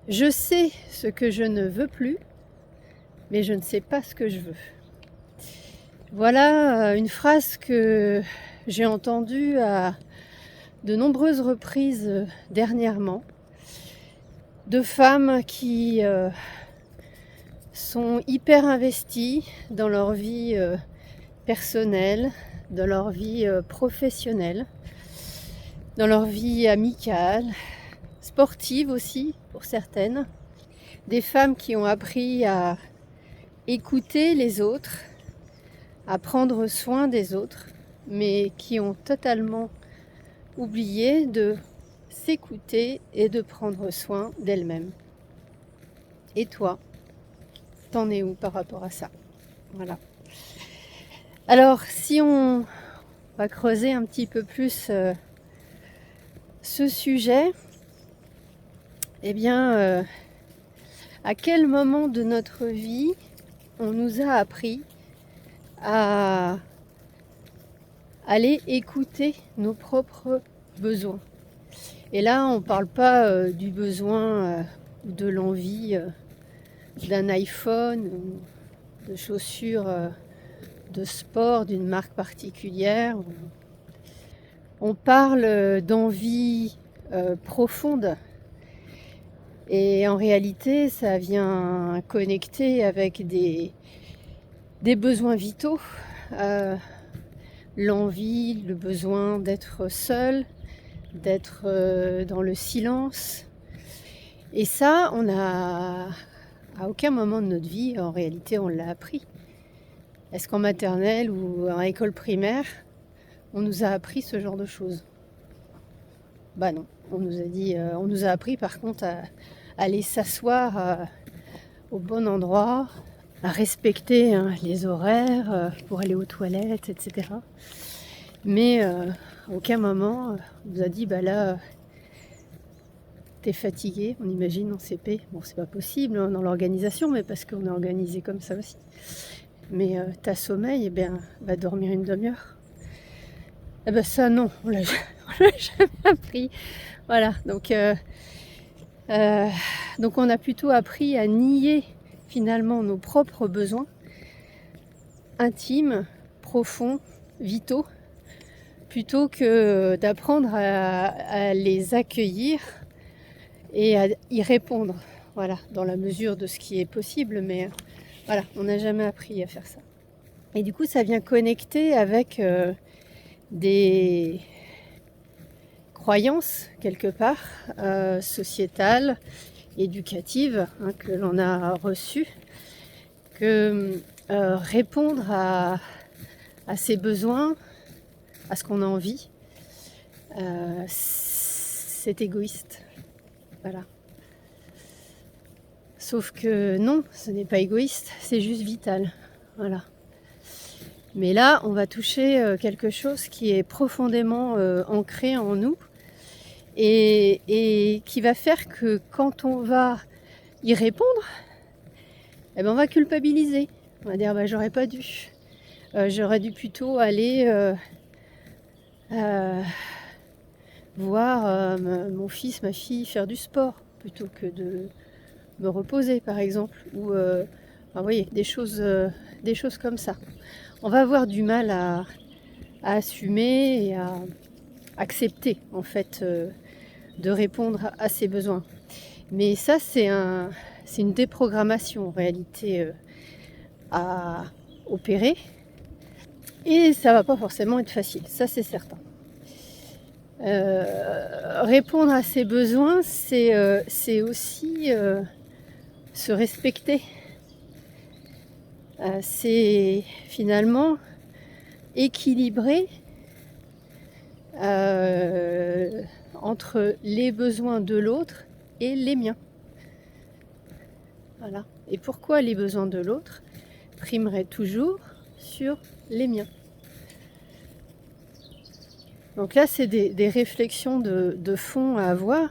Je sais ce que je ne veux plus, mais je ne sais pas ce que je veux. Voilà une phrase que j'ai entendue à de nombreuses reprises dernièrement, de femmes qui sont hyper investies dans leur vie personnelle, dans leur vie professionnelle, dans leur vie amicale, sportive aussi pour certaines. Des femmes qui ont appris à écouter les autres, à prendre soin des autres, mais qui ont totalement oublié de s'écouter et de prendre soin d'elles-mêmes. Et toi, t'en es où par rapport à ça? Voilà. Alors, si on va creuser un petit peu plus ce sujet, eh bien, à quel moment de notre vie on nous a appris à aller écouter nos propres besoins? Et là, on ne parle pas du besoin ou de l'envie d'un iPhone ou de chaussures de sport d'une marque particulière. On parle d'envie profonde. Et en réalité, ça vient connecter avec des besoins vitaux. L'envie, le besoin d'être seul, d'être dans le silence. Et ça, à aucun moment de notre vie, en réalité, on l'a appris. Est-ce qu'en maternelle ou en école primaire, on nous a appris ce genre de choses? Bah non, on nous a appris par contre à aller s'asseoir au bon endroit, à respecter les horaires pour aller aux toilettes, etc. Mais à aucun moment on nous a dit bah là t'es fatigué, on imagine en CP. Bon, c'est pas possible dans l'organisation, mais parce qu'on est organisé comme ça aussi. Mais t'as sommeil, eh bien va dormir une demi-heure. Eh ben ça non, on l'a jamais appris. Voilà, donc on a plutôt appris à nier finalement nos propres besoins intimes, profonds, vitaux, plutôt que d'apprendre à les accueillir et à y répondre, voilà, dans la mesure de ce qui est possible, mais voilà, on n'a jamais appris à faire ça. Et du coup, ça vient connecter avec des croyances, quelque part, sociétales, éducatives, que l'on a reçues, que répondre à ses besoins, à ce qu'on a envie, c'est égoïste. Voilà. Sauf que non, ce n'est pas égoïste, c'est juste vital. Voilà. Mais là, on va toucher quelque chose qui est profondément ancré en nous et qui va faire que quand on va y répondre, eh ben on va culpabiliser. On va dire bah, j'aurais pas dû. J'aurais dû plutôt aller voir mon fils, ma fille faire du sport plutôt que de me reposer par exemple. Ou vous voyez, des choses comme ça. On va avoir du mal à assumer et à accepter en fait de répondre à ses besoins. Mais ça c'est une déprogrammation en réalité à opérer et ça va pas forcément être facile, ça c'est certain. Répondre à ses besoins, c'est aussi se respecter. C'est finalement équilibrer entre les besoins de l'autre et les miens. Voilà. Et pourquoi les besoins de l'autre primeraient toujours sur les miens? Donc là, c'est des réflexions de fond à avoir,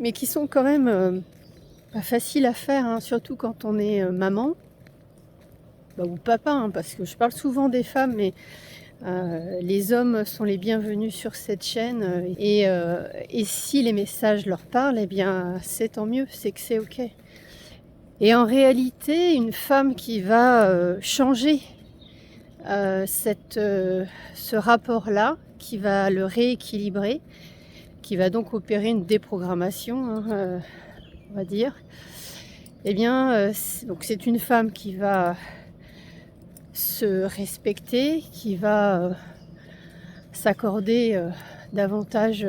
mais qui sont quand même pas faciles à faire, surtout quand on est maman, ou papa, parce que je parle souvent des femmes, mais Les hommes sont les bienvenus sur cette chaîne et si les messages leur parlent, eh bien c'est tant mieux, c'est que c'est ok. Et en réalité, une femme qui va changer ce rapport-là, qui va le rééquilibrer, qui va donc opérer une déprogrammation, on va dire, eh bien donc c'est une femme qui va se respecter, qui va s'accorder davantage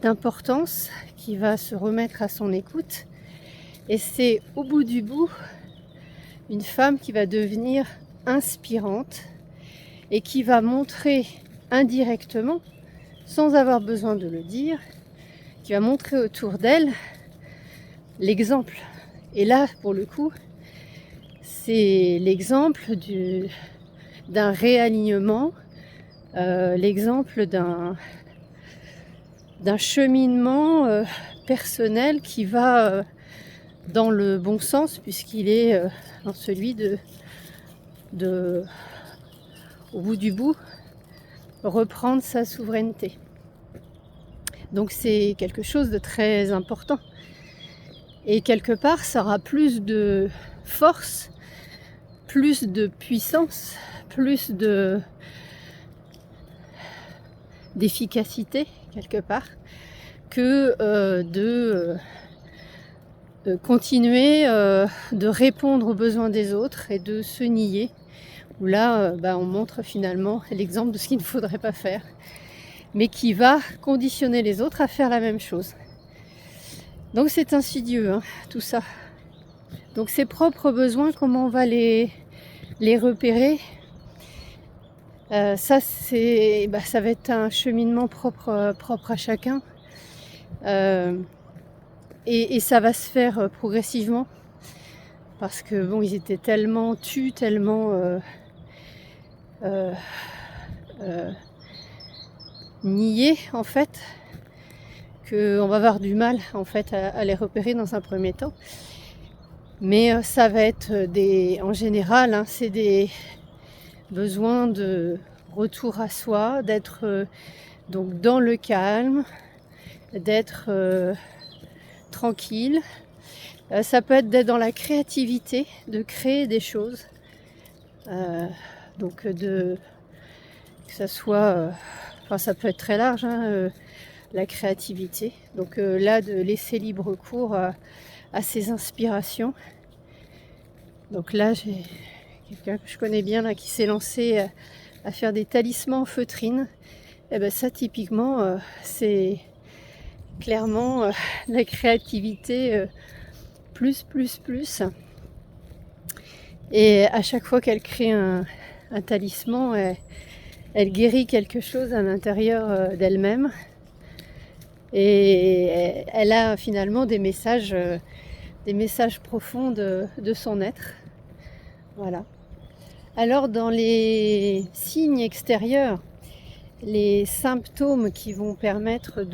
d'importance, qui va se remettre à son écoute. Et c'est au bout du bout une femme qui va devenir inspirante et qui va montrer indirectement, sans avoir besoin de le dire, qui va montrer autour d'elle l'exemple. Et là, pour le coup, c'est l'exemple d'un réalignement, l'exemple d'un cheminement personnel qui va dans le bon sens, puisqu'il est dans celui au bout du bout, reprendre sa souveraineté. Donc c'est quelque chose de très important. Et quelque part, ça aura plus de force, plus de puissance, plus d'efficacité, quelque part, que de continuer de répondre aux besoins des autres et de se nier. Où là, on montre finalement l'exemple de ce qu'il ne faudrait pas faire, mais qui va conditionner les autres à faire la même chose. Donc c'est insidieux, hein, tout ça. Donc ses propres besoins, comment on va les repérer, ça va être un cheminement propre à chacun. Et ça va se faire progressivement. Parce que bon, ils étaient tellement tellement niés en fait, qu'on va avoir du mal en fait à les repérer dans un premier temps. Mais ça va être en général, hein, c'est des besoins de retour à soi, d'être donc dans le calme, d'être tranquille. Ça peut être d'être dans la créativité, de créer des choses. Donc que ça soit, ça peut être très large, hein, la créativité. Donc là, de laisser libre cours à ses inspirations. Donc là, j'ai quelqu'un que je connais bien là qui s'est lancé à faire des talismans en feutrine. Et ben ça, typiquement, c'est clairement la créativité plus. Et à chaque fois qu'elle crée un talisman, elle guérit quelque chose à l'intérieur d'elle-même. Et elle a finalement des messages profonds de son être. Voilà. Alors dans les signes extérieurs, les symptômes qui vont permettre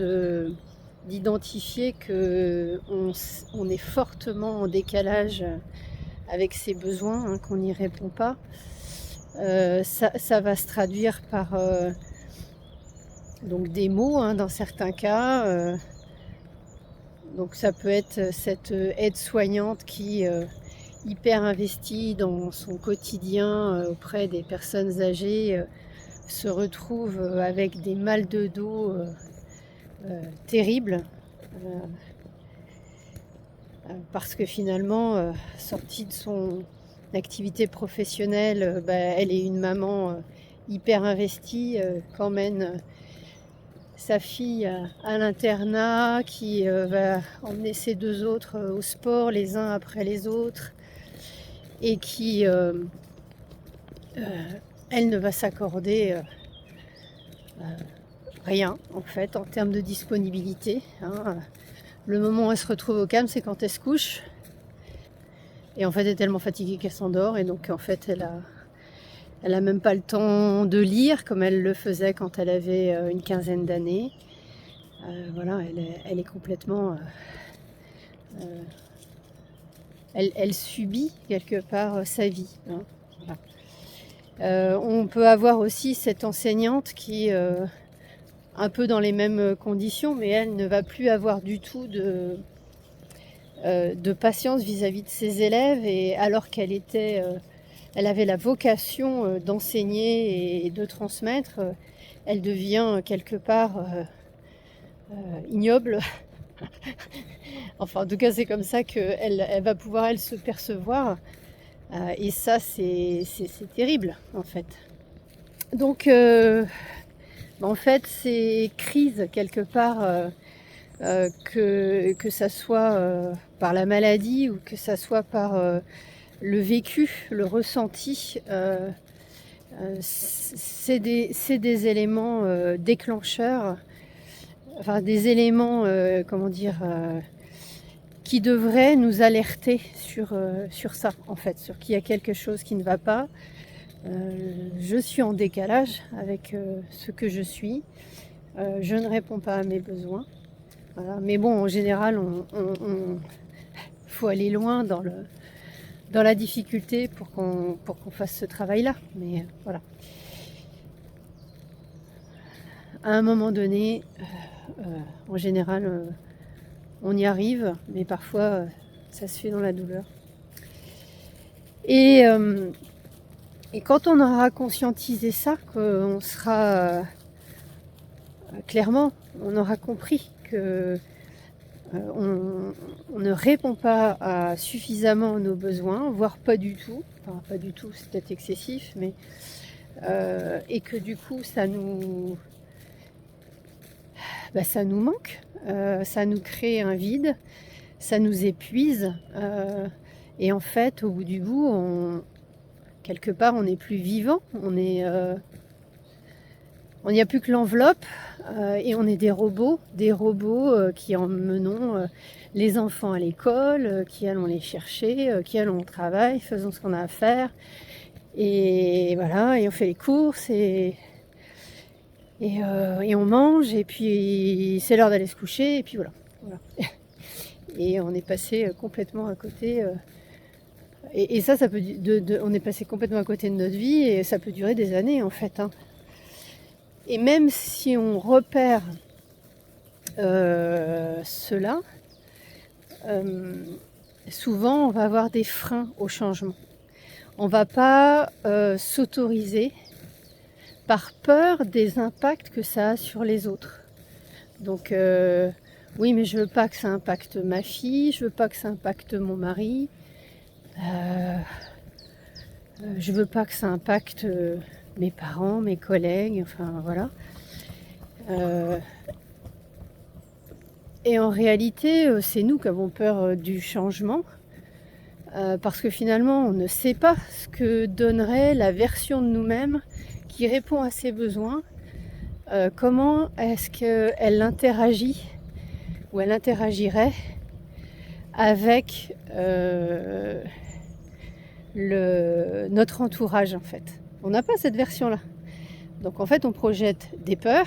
d'identifier qu'on est fortement en décalage avec ses besoins, hein, qu'on n'y répond pas, ça va se traduire par donc des mots, hein, dans certains cas. Donc ça peut être cette aide-soignante qui hyper investie dans son quotidien auprès des personnes âgées se retrouve avec des mal de dos terribles parce que finalement sortie de son activité professionnelle, elle est une maman hyper investie qu'emmène sa fille à l'internat, qui va emmener ses deux autres au sport les uns après les autres et qui elle ne va s'accorder rien en fait en termes de disponibilité, hein. Le moment où elle se retrouve au calme, c'est quand elle se couche et en fait elle est tellement fatiguée qu'elle s'endort et donc en fait elle a même pas le temps de lire comme elle le faisait quand elle avait une quinzaine d'années. Voilà, elle est complètement elle subit quelque part sa vie, hein. Voilà. On peut avoir aussi cette enseignante qui, un peu dans les mêmes conditions, mais elle ne va plus avoir du tout de patience vis-à-vis de ses élèves, et alors qu'elle elle avait la vocation d'enseigner et de transmettre, elle devient quelque part ignoble. Enfin, en tout cas, c'est comme ça qu'elle va pouvoir, elle, se percevoir. Et ça, c'est terrible, en fait. Donc, en fait, ces crises, quelque part, que ça soit par la maladie ou que ça soit par le vécu, le ressenti, c'est des éléments déclencheurs, enfin des éléments, comment dire, qui devraient nous alerter sur ça, en fait, sur qu'il y a quelque chose qui ne va pas. Je suis en décalage avec ce que je suis. Je ne réponds pas à mes besoins. Voilà. Mais bon, en général, faut aller loin dans la difficulté pour qu'on fasse ce travail-là. Mais voilà. À un moment donné, en général, on y arrive, mais parfois, ça se fait dans la douleur. Et quand on aura conscientisé ça, qu'on sera clairement, on aura compris que on ne répond pas suffisamment à nos besoins, voire pas du tout. Enfin, pas du tout, c'est peut-être excessif, mais et que du coup, ça nous manque, ça nous crée un vide, ça nous épuise, et en fait, au bout du bout, quelque part, on n'est plus vivant, on n'y a plus que l'enveloppe, et on est des robots qui emmenons les enfants à l'école, qui allons les chercher, qui allons au travail, faisons ce qu'on a à faire, et voilà, et on fait les courses, et on mange, et puis c'est l'heure d'aller se coucher, et puis voilà. Et on est passé complètement à côté, et ça peut on est passé complètement à côté de notre vie, et ça peut durer des années, en fait, hein. Et même si on repère cela, souvent on va avoir des freins au changement. On ne va pas s'autoriser par peur des impacts que ça a sur les autres. Donc oui, mais je veux pas que ça impacte ma fille, je veux pas que ça impacte mon mari, je veux pas que ça impacte mes parents, mes collègues, enfin voilà. Et en réalité, c'est nous qui avons peur du changement, parce que finalement, on ne sait pas ce que donnerait la version de nous-mêmes qui répond à ses besoins. Comment est-ce qu'elle interagit, ou elle interagirait avec notre entourage, en fait. On n'a pas cette version-là. Donc en fait, on projette des peurs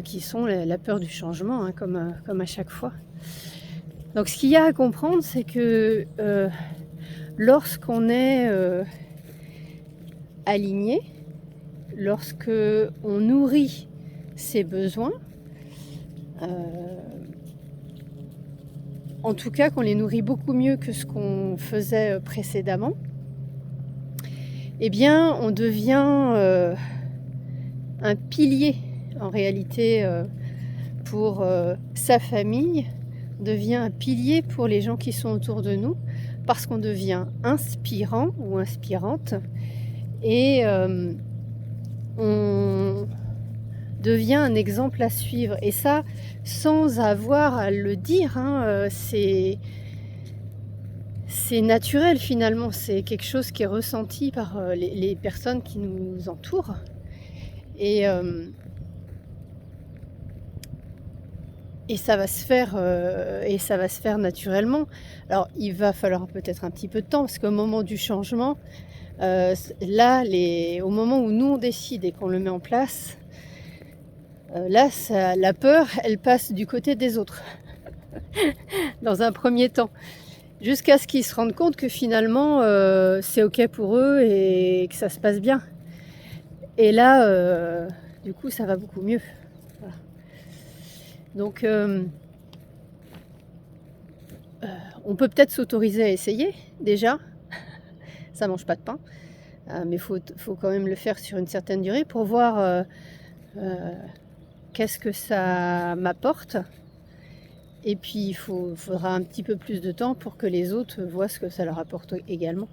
qui sont la peur du changement, hein, comme à chaque fois. Donc ce qu'il y a à comprendre, c'est que lorsqu'on est aligné, lorsque on nourrit ses besoins, en tout cas qu'on les nourrit beaucoup mieux que ce qu'on faisait précédemment, eh bien on devient un pilier, en réalité, pour sa famille, devient un pilier pour les gens qui sont autour de nous, parce qu'on devient inspirant ou inspirante, et on devient un exemple à suivre. Et ça, sans avoir à le dire, hein, c'est naturel finalement, c'est quelque chose qui est ressenti par les personnes qui nous entourent. Et ça va se faire naturellement. Alors il va falloir peut-être un petit peu de temps, parce qu'au moment du changement, là, au moment où nous on décide et qu'on le met en place, là la peur, elle passe du côté des autres dans un premier temps. jusqu'à ce qu'ils se rendent compte que finalement c'est ok pour eux et que ça se passe bien. Et là, du coup, ça va beaucoup mieux. Voilà. Donc, on peut peut-être s'autoriser à essayer déjà. Ça mange pas de pain, mais faut quand même le faire sur une certaine durée pour voir qu'est-ce que ça m'apporte. Et puis il faudra un petit peu plus de temps pour que les autres voient ce que ça leur apporte également.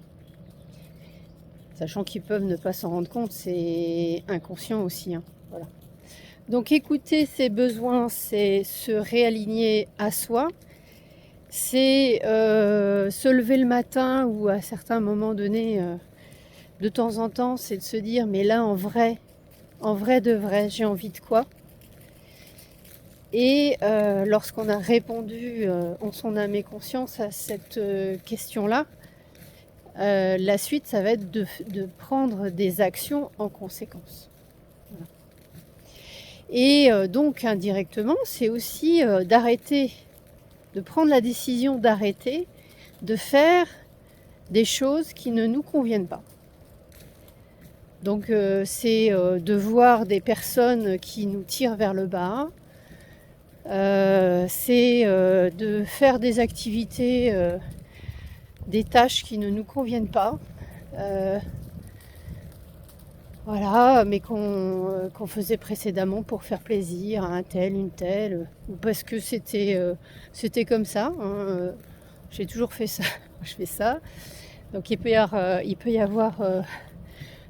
Sachant qu'ils peuvent ne pas s'en rendre compte, c'est inconscient aussi. Hein. Voilà. Donc écouter ses besoins, c'est se réaligner à soi. C'est se lever le matin ou à certains moments donnés, de temps en temps, c'est de se dire mais là en vrai de vrai, j'ai envie de quoi? Et lorsqu'on a répondu en son âme et conscience à cette question-là, la suite, ça va être de prendre des actions en conséquence. Voilà. Et donc indirectement, c'est aussi d'arrêter, de prendre la décision d'arrêter de faire des choses qui ne nous conviennent pas. Donc c'est de voir des personnes qui nous tirent vers le bas, c'est de faire des activités, des tâches qui ne nous conviennent pas, voilà, mais qu'on faisait précédemment pour faire plaisir à un tel, une telle, ou parce que c'était comme ça. Hein, j'ai toujours fait ça, je fais ça. Donc il peut y avoir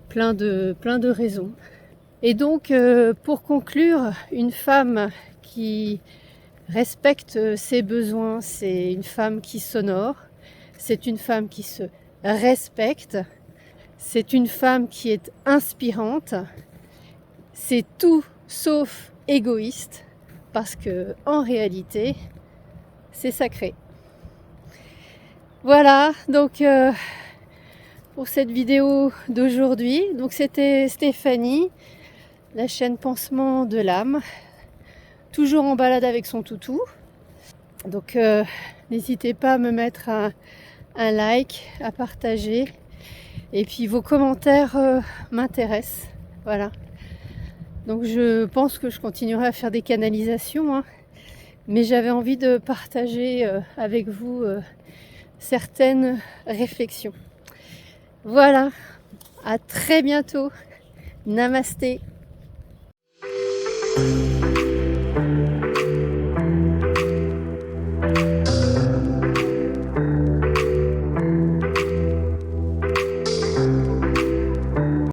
plein de raisons. Et donc pour conclure, une femme qui respecte ses besoins, c'est une femme qui s'honore, c'est une femme qui se respecte, c'est une femme qui est inspirante, c'est tout sauf égoïste, parce que en réalité, c'est sacré. Voilà, donc pour cette vidéo d'aujourd'hui, donc c'était Stéphanie, la chaîne Pansement de l'âme, toujours en balade avec son toutou. Donc n'hésitez pas à me mettre un like, à partager. Et puis vos commentaires m'intéressent. Voilà. Donc je pense que je continuerai à faire des canalisations. Hein, mais j'avais envie de partager avec vous certaines réflexions. Voilà. À très bientôt. Namasté.